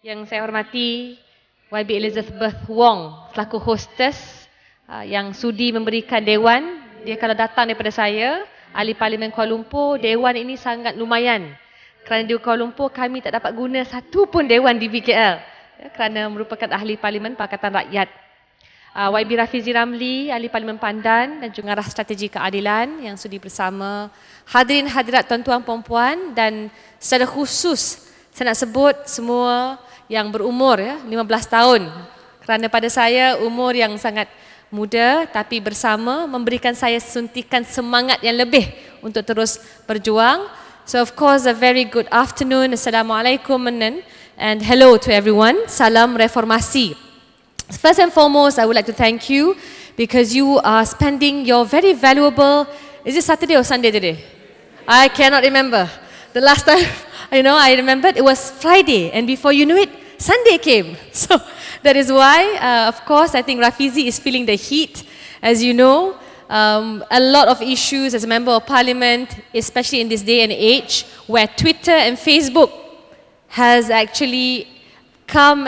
Yang saya hormati YB Elizabeth Wong selaku hostess yang sudi memberikan dewan. Dia kalau datang daripada saya, Ahli Parlimen Kuala Lumpur, dewan ini sangat lumayan. Kerana di Kuala Lumpur kami tak dapat guna satu pun dewan di BKL. Kerana merupakan Ahli Parlimen Pakatan Rakyat. YB Rafizi Ramli, Ahli Parlimen Pandan dan juga Arah Strategi Keadilan yang sudi bersama. Hadirin hadirat tuan-tuan puan-puan dan secara khusus saya nak sebut semua yang berumur 15 tahun. Kerana pada saya umur yang sangat muda tapi bersama memberikan saya suntikan semangat yang lebih untuk terus berjuang. So of course a very good afternoon. Assalamualaikum and hello to everyone. Salam reformasi. First and foremost, I would like to thank you because you are spending your very valuable, is it Saturday or Sunday today? I cannot remember. The last time, I remembered it was Friday and before you knew it, Sunday came. So that is why, of course, I think Rafizi is feeling the heat. As you know, a lot of issues as a member of parliament, especially in this day and age, where Twitter and Facebook has actually come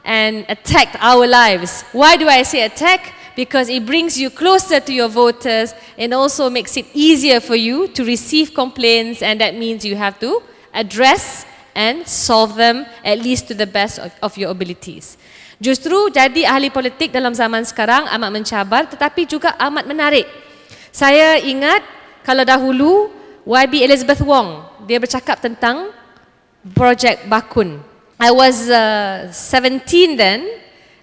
and attacked our lives. Why do I say attack? Because it brings you closer to your voters and also makes it easier for you to receive complaints, and that means you have to address and solve them at least to the best of your abilities. Justru jadi ahli politik dalam zaman sekarang amat mencabar tetapi juga amat menarik. Saya ingat kalau dahulu YB Elizabeth Wong, dia bercakap tentang projek Bakun. I was 17 then,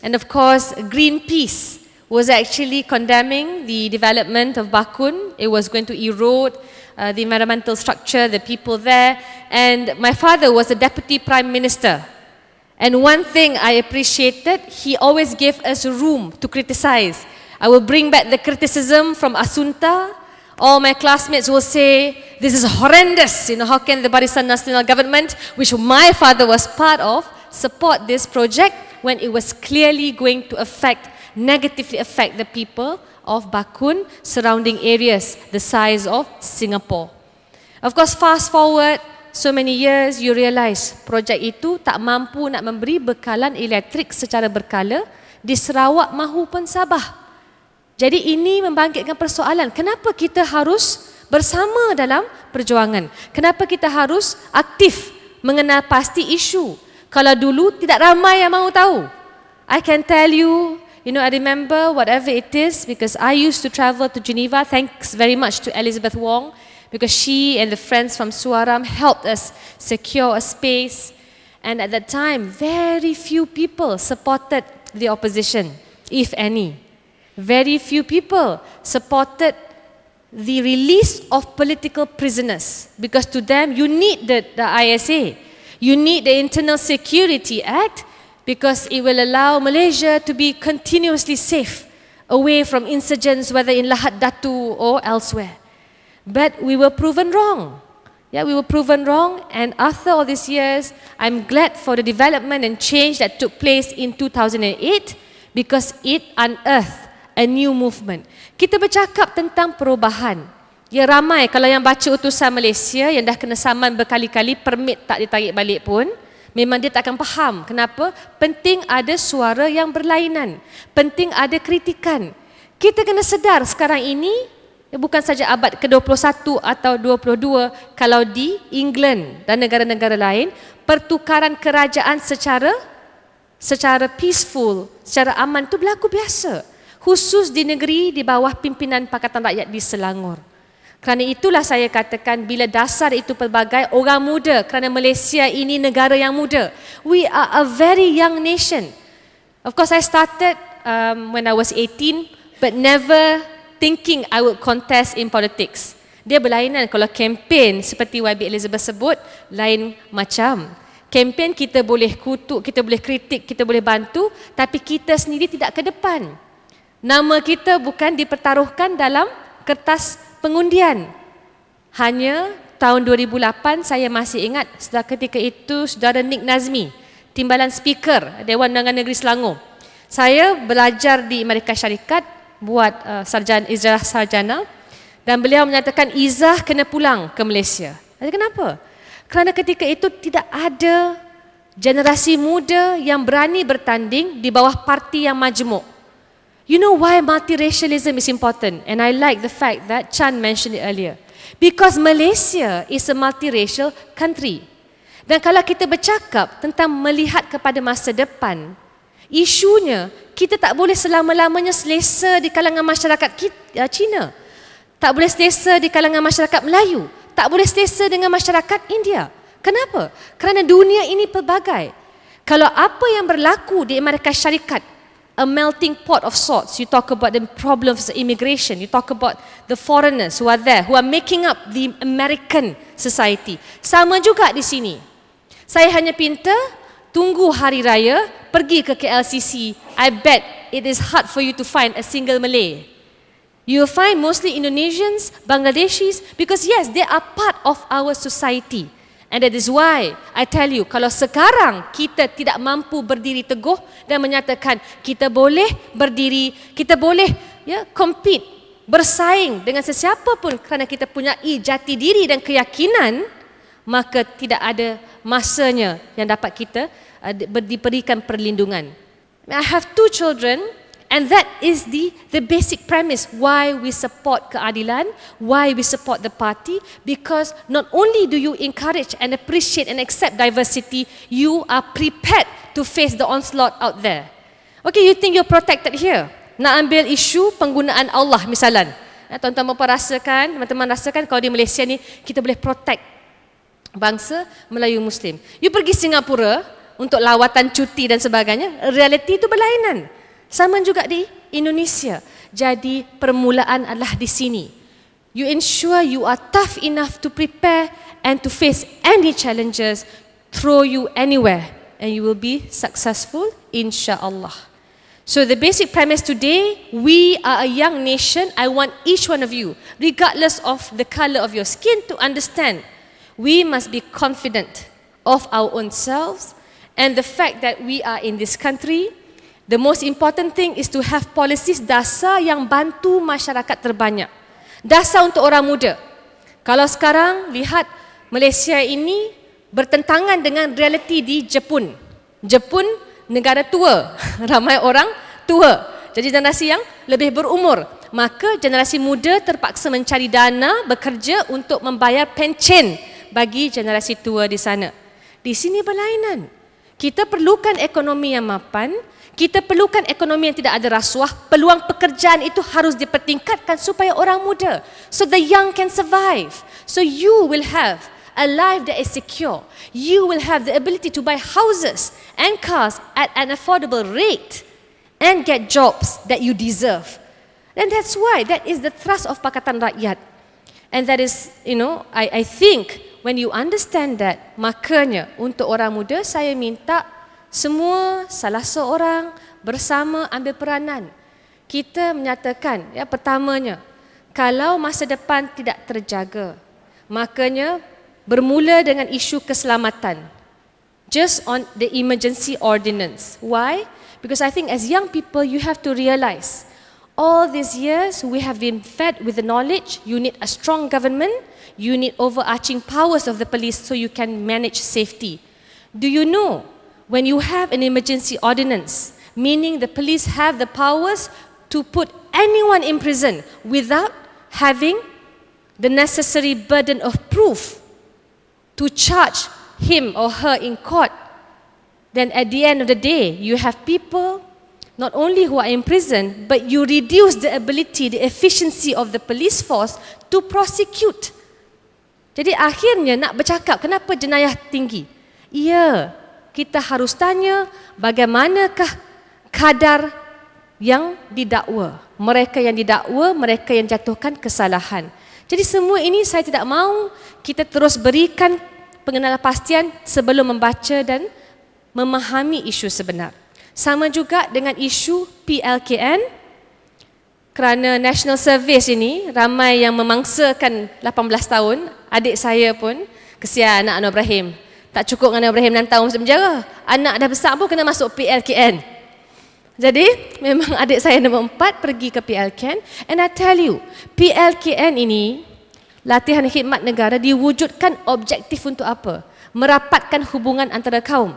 and of course Greenpeace was actually condemning the development of Bakun. It was going to erode the environmental structure, the people there, and my father was the Deputy Prime Minister. And one thing I appreciated, he always gave us room to criticize. I will bring back the criticism from Asunta. All my classmates will say, this is horrendous, how can the Barisan Nasional government, which my father was part of, support this project when it was clearly going to negatively affect the people of Bakun, surrounding areas the size of Singapore. Of course, fast forward so many years, you realise projek itu tak mampu nak memberi bekalan elektrik secara berkala di Sarawak maupun Sabah. Jadi ini membangkitkan persoalan, kenapa kita harus bersama dalam perjuangan? Kenapa kita harus aktif mengenal pasti isu? Kalau dulu tidak ramai yang mahu tahu. I can tell you, I remember whatever it is because I used to travel to Geneva. Thanks very much to Elizabeth Wong because she and the friends from Suaram helped us secure a space. And at that time, very few people supported the opposition, if any. Very few people supported the release of political prisoners because to them you need the ISA, you need the Internal Security Act because it will allow Malaysia to be continuously safe away from insurgents whether in Lahad Datu or elsewhere. But we were proven wrong. We were proven wrong, and after all these years, I'm glad for the development and change that took place in 2008 because it unearthed a new movement. Kita bercakap tentang perubahan. Ya ramai kalau yang baca utusan Malaysia yang dah kena saman berkali-kali, permit tak ditarik balik pun, memang dia tak akan faham kenapa penting ada suara yang berlainan, penting ada kritikan. Kita kena sedar sekarang ini bukan saja abad ke-21 atau 22, kalau di England dan negara-negara lain pertukaran kerajaan secara peaceful, secara aman itu berlaku biasa. Khusus di negeri di bawah pimpinan Pakatan Rakyat di Selangor. Kerana itulah saya katakan bila dasar itu pelbagai orang muda, kerana Malaysia ini negara yang muda. We are a very young nation. Of course I started when I was 18 but never thinking I would contest in politics. Dia berlainan, kalau kempen seperti YB Elizabeth sebut, lain macam. Kempen kita boleh kutuk, kita boleh kritik, kita boleh bantu, tapi kita sendiri tidak ke depan. Nama kita bukan dipertaruhkan dalam kertas pengundian. Hanya tahun 2008 saya masih ingat ketika itu saudara Nik Nazmi, Timbalan Speaker Dewan Undangan Negeri Selangor. Saya belajar di Amerika Syarikat buat ijazah sarjana dan beliau menyatakan Izzah kena pulang ke Malaysia. Kenapa? Kerana ketika itu tidak ada Generasi muda yang berani bertanding di bawah parti yang majmuk. You know why multiracialism is important? And I like the fact that Chan mentioned it earlier. Because Malaysia is a multiracial country. Dan kalau kita bercakap tentang melihat kepada masa depan, isunya kita tak boleh selama-lamanya selesa di kalangan masyarakat Cina. Tak boleh selesa di kalangan masyarakat Melayu. Tak boleh selesa dengan masyarakat India. Kenapa? Kerana dunia ini pelbagai. Kalau apa yang berlaku di Amerika Syarikat, a melting pot of sorts. You talk about the problems of immigration. You talk about the foreigners who are there, who are making up the American society. Sama juga di sini. Saya hanya pinta tunggu hari raya, pergi ke KLCC. I bet it is hard for you to find a single Malay. You will find mostly Indonesians, Bangladeshis, because yes, they are part of our society. And that is why I tell you, kalau sekarang kita tidak mampu berdiri teguh dan menyatakan kita boleh berdiri, kita boleh compete, bersaing dengan sesiapa pun kerana kita punyai jati diri dan keyakinan, maka tidak ada masanya yang dapat kita diberikan perlindungan. I have 2 children. And that is the basic premise why we support keadilan, why we support the party, because not only do you encourage and appreciate and accept diversity, you are prepared to face the onslaught out there. Okay, you think you're protected here? Nak ambil isu penggunaan Allah misalan. Tuan-tuan rasakan, teman-teman rasakan kalau di Malaysia ni kita boleh protect bangsa Melayu Muslim. You pergi Singapura untuk lawatan cuti dan sebagainya, realiti itu berlainan. Sama juga di Indonesia. Jadi permulaan adalah di sini. You ensure you are tough enough to prepare and to face any challenges, throw you anywhere, and you will be successful, insyaAllah. So the basic premise today, we are a young nation. I want each one of you, regardless of the color of your skin, to understand we must be confident of our own selves and the fact that we are in this country. The most important thing is to have policies dasar yang bantu masyarakat terbanyak. Dasar untuk orang muda. Kalau sekarang lihat Malaysia ini bertentangan dengan realiti di Jepun. Jepun negara tua, ramai orang tua. Jadi generasi yang lebih berumur. Maka generasi muda terpaksa mencari dana, bekerja untuk membayar pencen bagi generasi tua di sana. Di sini berlainan. Kita perlukan ekonomi yang mapan. Kita perlukan ekonomi yang tidak ada rasuah. Peluang pekerjaan itu harus dipertingkatkan supaya orang muda, so the young can survive. So you will have a life that is secure. You will have the ability to buy houses and cars at an affordable rate and get jobs that you deserve. And that's why that is the thrust of Pakatan Rakyat. And that is, I think when you understand that, makanya untuk orang muda saya minta semua salah seorang bersama ambil peranan. Kita menyatakan, pertamanya, kalau masa depan tidak terjaga, makanya bermula dengan isu keselamatan. Just on the emergency ordinance. Why? Because I think as young people, you have to realize, all these years we have been fed with the knowledge, you need a strong government, you need overarching powers of the police so you can manage safety. Do you know, when you have an emergency ordinance, meaning the police have the powers to put anyone in prison without having the necessary burden of proof to charge him or her in court, then at the end of the day, you have people not only who are in prison, but you reduce the ability, the efficiency of the police force to prosecute. Jadi akhirnya nak bercakap, kenapa jenayah tinggi? Ya, kita harus tanya bagaimanakah kadar yang didakwa. Mereka yang didakwa, mereka yang jatuhkan kesalahan. Jadi semua ini saya tidak mahu kita terus berikan pengenalpastian sebelum membaca dan memahami isu sebenar. Sama juga dengan isu PLKN, kerana National Service ini ramai yang memangsakan 18 tahun, adik saya pun, kesian anak Anwar Ibrahim. Tak cukup dengan Ibrahim 6 tahun masuk penjara. Anak dah besar pun kena masuk PLKN. Jadi, memang adik saya nombor 4 pergi ke PLKN. And I tell you, PLKN ini, latihan khidmat negara, diwujudkan objektif untuk apa? Merapatkan hubungan antara kaum.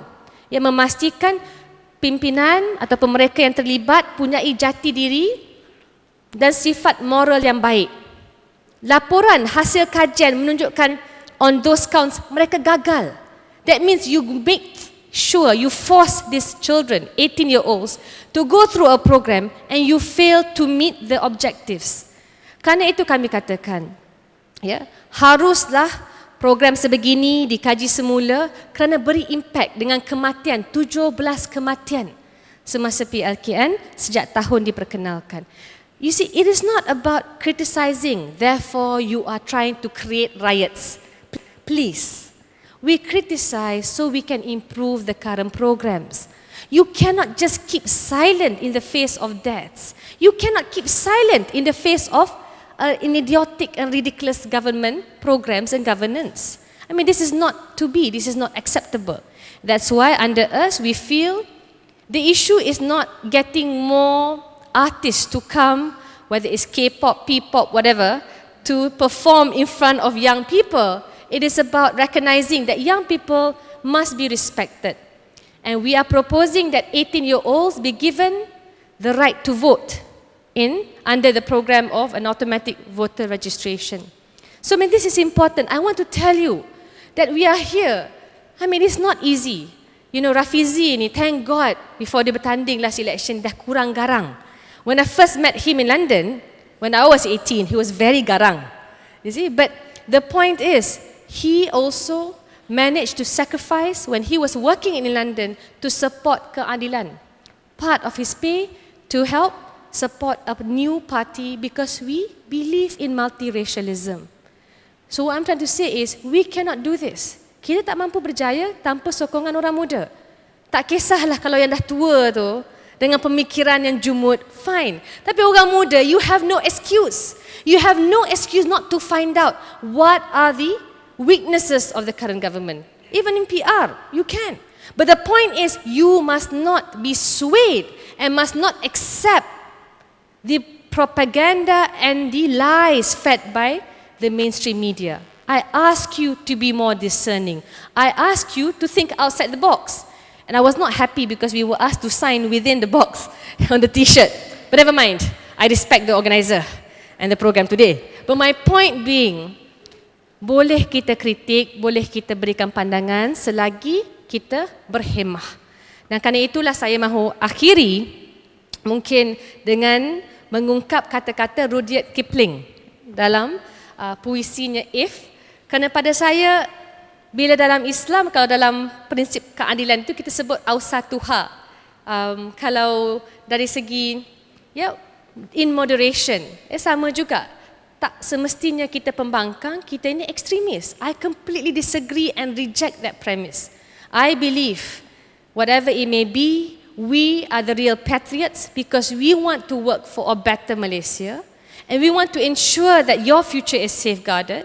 yang memastikan pimpinan ataupun mereka yang terlibat punyai jati diri dan sifat moral yang baik. Laporan hasil kajian menunjukkan on those counts mereka gagal. That means you make sure you force these children, 18-year-olds, to go through a program and you fail to meet the objectives. Kerana itu kami katakan, haruslah program sebegini dikaji semula kerana beri impak dengan kematian, 17 kematian semasa PLKN sejak tahun diperkenalkan. You see, it is not about criticizing, therefore you are trying to create riots. Please, we criticize so we can improve the current programs. You cannot just keep silent in the face of deaths. You cannot keep silent in the face of an idiotic and ridiculous government programs and governance. I mean, this is not to be, this is not acceptable. That's why under us, we feel the issue is not getting more artists to come, whether it's K-pop, P-pop, whatever, to perform in front of young people. It is about recognizing that young people must be respected. And we are proposing that 18-year-olds be given the right to vote under the program of an automatic voter registration. So I mean, this is important. I want to tell you that we are here. I mean, it's not easy. You know, Rafizi ni, thank God, before dia bertanding last election, dah kurang garang. When I first met him in London, when I was 18, he was very garang. You see, but the point is, he also managed to sacrifice when he was working in London to support keadilan. Part of his pay to help support a new party because we believe in multiracialism. So what I'm trying to say is, we cannot do this. Kita tak mampu berjaya tanpa sokongan orang muda. Tak kisahlah kalau yang dah tua tu, dengan pemikiran yang jumud, fine. Tapi orang muda, you have no excuse. You have no excuse not to find out what are the weaknesses of the current government. Even in PR, you can. But the point is, you must not be swayed and must not accept the propaganda and the lies fed by the mainstream media. I ask you to be more discerning. I ask you to think outside the box. And I was not happy because we were asked to sign within the box on the t-shirt. But never mind, I respect the organizer and the program today. But my point being, boleh kita kritik, boleh kita berikan pandangan selagi kita berhemah. Dan kerana itulah saya mahu akhiri mungkin dengan mengungkap kata-kata Rudyard Kipling dalam puisinya If. Kerana pada saya, bila dalam Islam, kalau dalam prinsip keadilan itu kita sebut awsatuha. Kalau dari segi in moderation, sama juga. Tak semestinya kita pembangkang, kita ini ekstremis. I completely disagree and reject that premise. I believe, whatever it may be, we are the real patriots because we want to work for a better Malaysia, and we want to ensure that your future is safeguarded,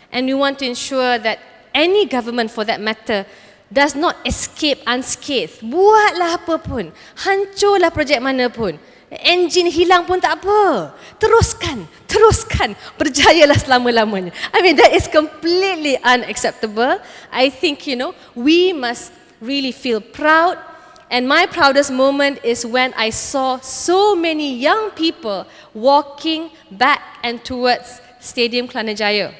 and we want to ensure that any government for that matter does not escape unscathed. Buatlah apa pun, hancurlah projek mana pun, enjin hilang pun tak apa, teruskan, berjayalah selama-lamanya. I mean, that is completely unacceptable. I think, we must really feel proud. And my proudest moment is when I saw so many young people walking back and towards Stadium Kelana Jaya,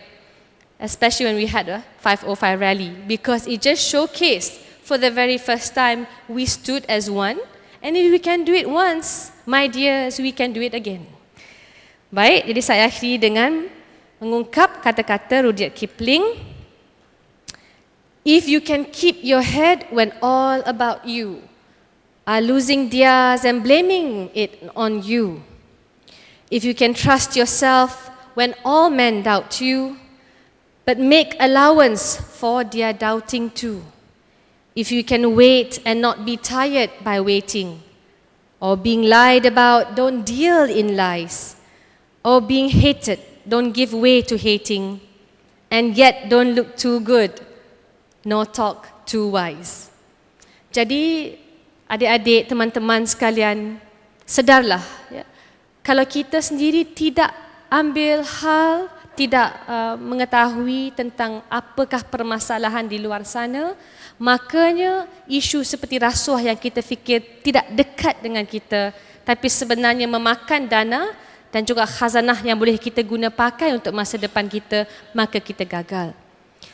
especially when we had a 505 rally, because it just showcased for the very first time we stood as one, and if we can do it once, my dears, we can do it again. Baik, jadi saya akhiri dengan mengungkap kata-kata Rudyard Kipling. If you can keep your head when all about you are losing theirs and blaming it on you. If you can trust yourself when all men doubt you, but make allowance for their doubting too. If you can wait and not be tired by waiting, or being lied about, don't deal in lies, or being hated, don't give way to hating, and yet don't look too good, nor talk too wise. Jadi, adik-adik, teman-teman sekalian, sedarlah, kalau kita sendiri tidak ambil hal, tidak mengetahui tentang apakah permasalahan di luar sana, makanya isu seperti rasuah yang kita fikir tidak dekat dengan kita, tapi sebenarnya memakan dana dan juga khazanah yang boleh kita guna pakai untuk masa depan kita, maka kita gagal.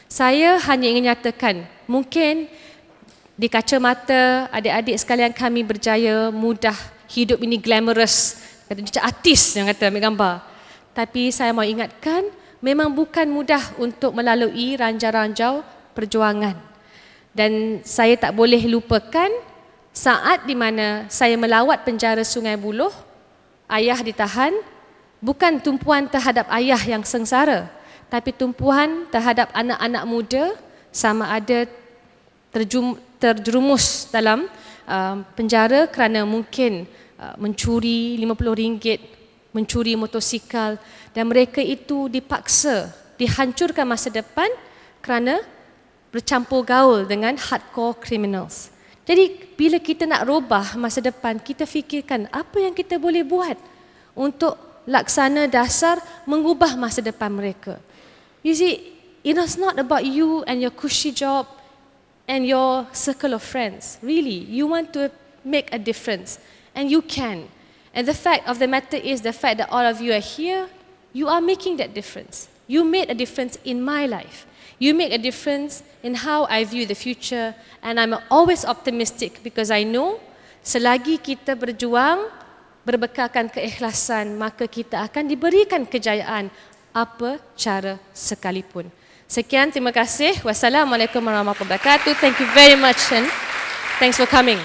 Saya hanya ingin nyatakan, mungkin di kacamata adik-adik sekalian kami berjaya, mudah, hidup ini glamorous, kata macam artis yang kata ambil gambar. Tapi saya mau ingatkan, memang bukan mudah untuk melalui ranjau-ranjau perjuangan. Dan saya tak boleh lupakan saat di mana saya melawat penjara Sungai Buloh, ayah ditahan, bukan tumpuan terhadap ayah yang sengsara, tapi tumpuan terhadap anak-anak muda sama ada terjerumus dalam penjara kerana mungkin mencuri RM50, mencuri motosikal, dan mereka itu dipaksa, dihancurkan masa depan kerana bercampur gaul dengan hardcore criminals. Jadi bila kita nak robah masa depan, kita fikirkan apa yang kita boleh buat untuk laksana dasar mengubah masa depan mereka. You see, it's not about you and your cushy job and your circle of friends. Really, you want to make a difference, and you can. And the fact of the matter is the fact that all of you are here, you are making that difference. You made a difference in my life. You make a difference in how I view the future, and I'm always optimistic because I know selagi kita berjuang berbekalkan keikhlasan, maka kita akan diberikan kejayaan apa cara sekalipun. Sekian, terima kasih. Wassalamualaikum warahmatullahi wabarakatuh. Thank you very much and thanks for coming.